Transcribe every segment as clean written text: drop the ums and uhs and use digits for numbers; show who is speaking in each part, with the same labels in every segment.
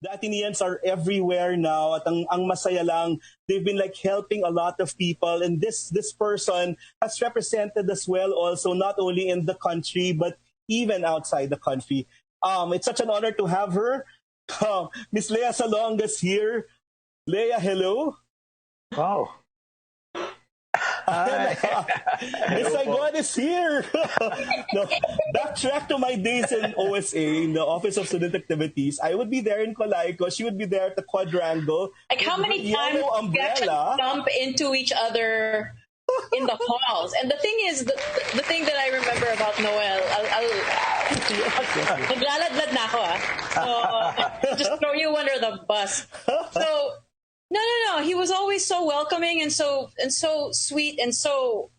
Speaker 1: the Ateneans are everywhere now at ang masaya lang, they've been like helping a lot of people, and this person has represented as well also, not only in the country but even outside the country. It's such an honor to have her. Miss Lea Salonga's here. Lea, hello.
Speaker 2: Oh.
Speaker 1: Miss Saigon is here. No, backtrack to my days in OSA, in the Office of Student Activities. I would be there in Colaiko. She would be there at the Quadrangle.
Speaker 3: Like how many times we actually bump into each other in the halls? And the thing is, the thing that I remember about Noel, naglaladlad na ako So, just throw you under the bus. So, no. He was always so welcoming and so sweet and so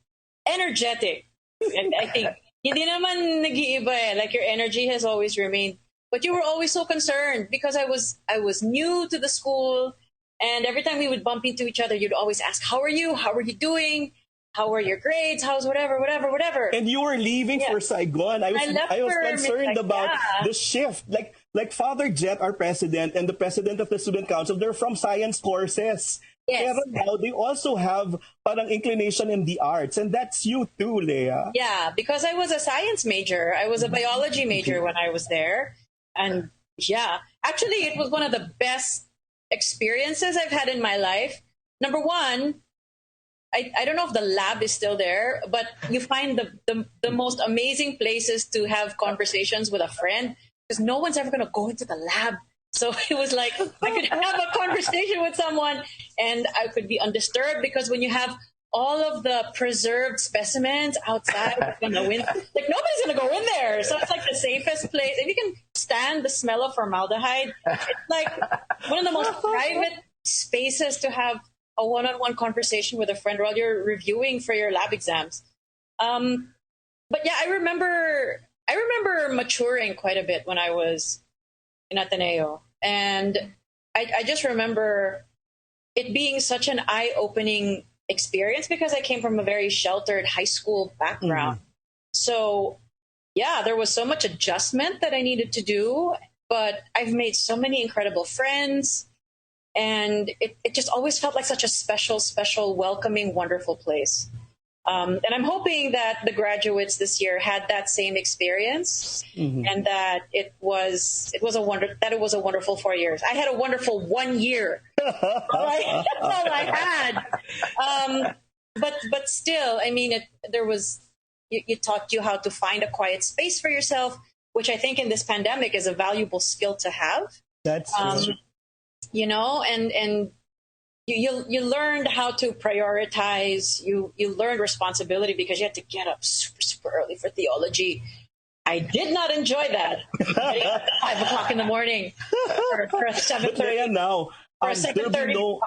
Speaker 3: energetic. And I think hindi naman nag-iiba eh. Like your energy has always remained. But you were always so concerned because I was new to the school, and every time we would bump into each other, you'd always ask, "How are you? How are you doing? How are your grades? How's whatever?" And
Speaker 1: you were leaving for Saigon. I was concerned about the shift. Like Father Jett, our president, and the president of the student council, they're from science courses.
Speaker 3: Yes.
Speaker 1: Pero now they also have parang inclination in the arts, and that's you too, Lea.
Speaker 3: Yeah, because I was a science major. I was a biology major when I was there. And yeah, actually it was one of the best experiences I've had in my life. Number one, I don't know if the lab is still there, but you find the most amazing places to have conversations with a friend because no one's ever going to go into the lab. So it was like I could have a conversation with someone and I could be undisturbed because when you have all of the preserved specimens outside in the wind, like nobody's going to go in there. So it's like the safest place. If you can stand the smell of formaldehyde, it's like one of the most private spaces to have a one-on-one conversation with a friend while you're reviewing for your lab exams. But yeah, I remember maturing quite a bit when I was in Ateneo. And I just remember it being such an eye-opening experience because I came from a very sheltered high school background. So yeah, there was so much adjustment that I needed to do, but I've made so many incredible friends. And it just always felt like such a special, welcoming, wonderful place. And I'm hoping that the graduates this year had that same experience, and that it was a wonderful 4 years. I had a wonderful 1 year. That's all I had. But still, I mean, it taught you how to find a quiet space for yourself, which I think in this pandemic is a valuable skill to have.
Speaker 1: That's true.
Speaker 3: You know, and you learned how to prioritize. You learned responsibility because you had to get up super early for theology. I did not enjoy that. 5 o'clock in the morning for a 7:30
Speaker 1: now.
Speaker 3: For a 7:30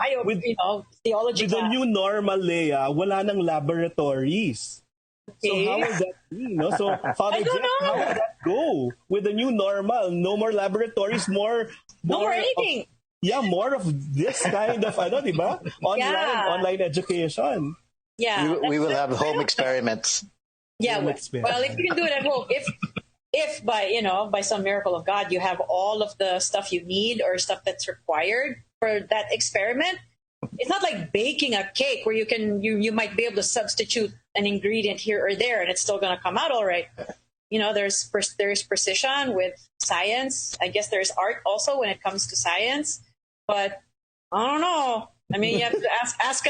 Speaker 3: theology
Speaker 1: with
Speaker 3: class.
Speaker 1: the new normal, Lea, wala nang laboratories. Okay. So how will that be? No? So Father Jeff, how will that go with the new normal? No more laboratories, no more
Speaker 3: anything.
Speaker 1: More of this kind of diba? Online education.
Speaker 3: Yeah,
Speaker 2: we will have home experiments.
Speaker 3: Yeah, well, if you can do it at home, if by some miracle of God you have all of the stuff you need or stuff that's required for that experiment, it's not like baking a cake where you might be able to substitute an ingredient here or there and it's still going to come out all right. You know, there's precision with science. I guess there's art also when it comes to science. But I don't know. I mean, you have to ask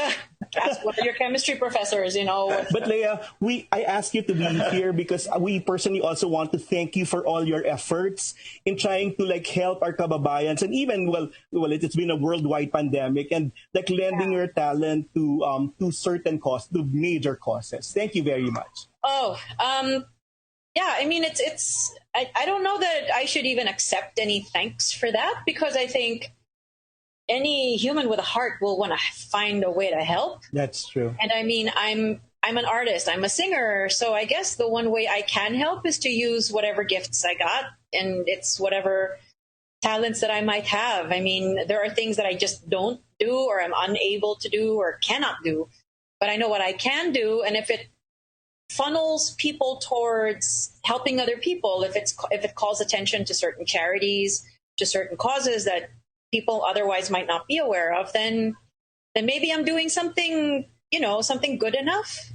Speaker 3: one of your chemistry professors, you know.
Speaker 1: But Lea, I asked you to be here because we personally also want to thank you for all your efforts in trying to help our kababayans, and even it's been a worldwide pandemic, and lending your talent to certain to major causes. Thank you very much.
Speaker 3: Yeah, I mean, I don't know that I should even accept any thanks for that because I think any human with a heart will want to find a way to help.
Speaker 1: That's true.
Speaker 3: And I mean, I'm an artist. I'm a singer. So I guess the one way I can help is to use whatever gifts I got. And it's whatever talents that I might have. I mean, there are things that I just don't do or I'm unable to do or cannot do. But I know what I can do. And if it funnels people towards helping other people, if it calls attention to certain charities to certain causes that people otherwise might not be aware of, then maybe I'm doing something, something good enough.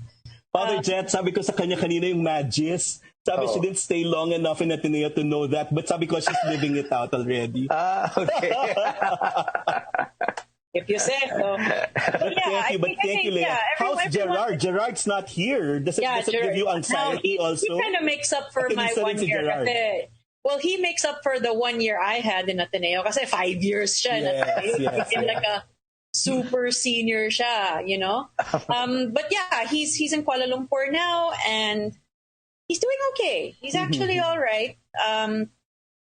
Speaker 1: Father Jett, sabi ko sa kanya kanina yung magis. Sabi she didn't stay long enough in Ateneo to know that, but sabi ko she's living it out already.
Speaker 2: Okay.
Speaker 3: If you say so.
Speaker 1: But thank you, Leah. How's Gerard? Gerard's not here. Does it give you anxiety also?
Speaker 3: He kind of makes up for my 1 year. Well, he makes up for the 1 year I had in Ateneo kasi 5 years siya.
Speaker 1: Yes.
Speaker 3: Like a super senior siya, But yeah, he's in Kuala Lumpur now and he's doing okay. He's actually all right.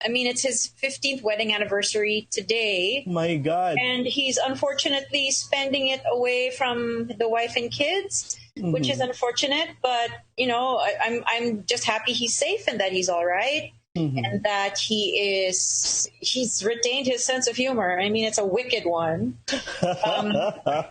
Speaker 3: It's his 15th wedding anniversary today.
Speaker 1: My God.
Speaker 3: And he's unfortunately spending it away from the wife and kids, which is unfortunate. But, I'm just happy he's safe and that he's all right. And that he's retained his sense of humor. It's a wicked one. But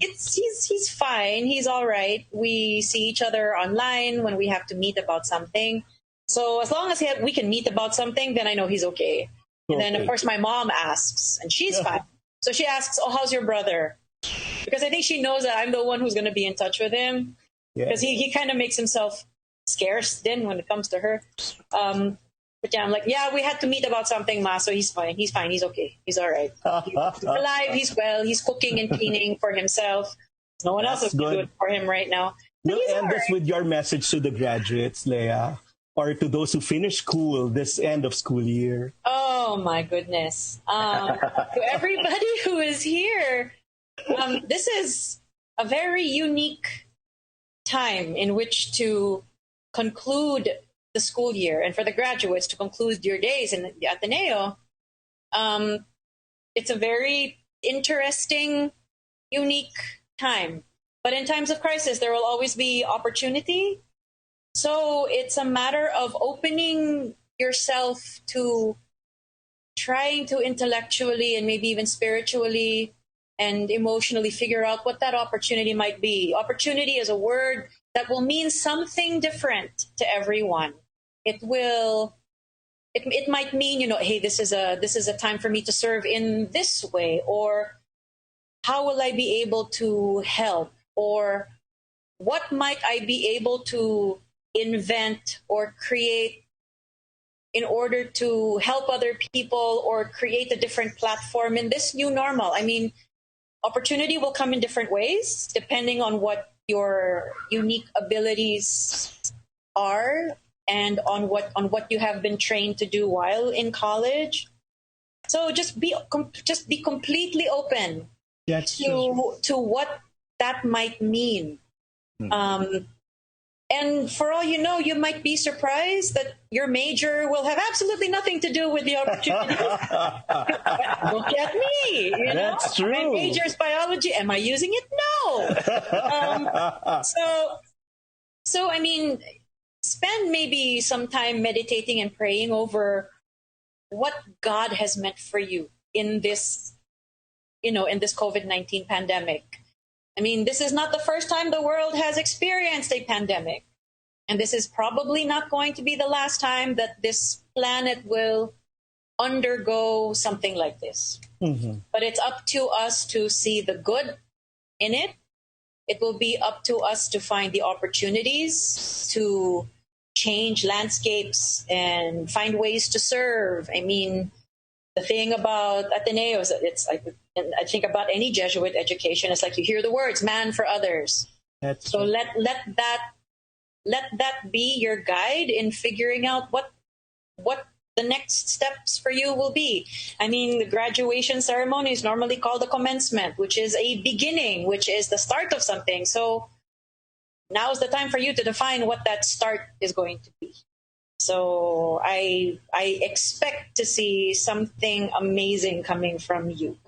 Speaker 3: he's fine. He's all right. We see each other online when we have to meet about something. So as long as we can meet about something, then I know he's okay. And then, of course, my mom asks, and she's fine. So she asks, "Oh, how's your brother?" Because I think she knows that I'm the one who's going to be in touch with him. Because he kind of makes himself scarce then when it comes to her. But yeah, I'm like, we had to meet about something, Ma. So he's fine. He's fine. He's okay. He's all right. He's alive. He's well. He's cooking and cleaning for himself. No one else is doing it for him right now.
Speaker 1: We'll end this with your message to the graduates, Leah. Or to those who finish school this end of school year?
Speaker 3: Oh, my goodness. To everybody who is here, this is a very unique time in which to conclude the school year. And for the graduates to conclude your days in the Ateneo, it's a very interesting, unique time. But in times of crisis, there will always be opportunity. So it's a matter of opening yourself to trying to intellectually and maybe even spiritually and emotionally figure out what that opportunity might be. Opportunity is a word that will mean something different to everyone. It might mean, hey, this is a time for me to serve in this way, or how will I be able to help, or what might I be able to invent or create in order to help other people or create a different platform in this new normal. Opportunity will come in different ways depending on what your unique abilities are and on what you have been trained to do while in college. So just be completely open to what that might mean. And for all you know, you might be surprised that your major will have absolutely nothing to do with the opportunity. Look at me,
Speaker 1: That's true.
Speaker 3: My major is biology. Am I using it? No. So spend maybe some time meditating and praying over what God has meant for you in this, in this COVID-19 pandemic. This is not the first time the world has experienced a pandemic. And this is probably not going to be the last time that this planet will undergo something like this. But it's up to us to see the good in it. It will be up to us to find the opportunities to change landscapes and find ways to serve. The thing about Ateneo is that and I think about any Jesuit education, it's like you hear the words "man for others." So let that be your guide in figuring out what the next steps for you will be. The graduation ceremony is normally called a commencement, which is a beginning, which is the start of something. So now's the time for you to define what that start is going to be. So I expect to see something amazing coming from you.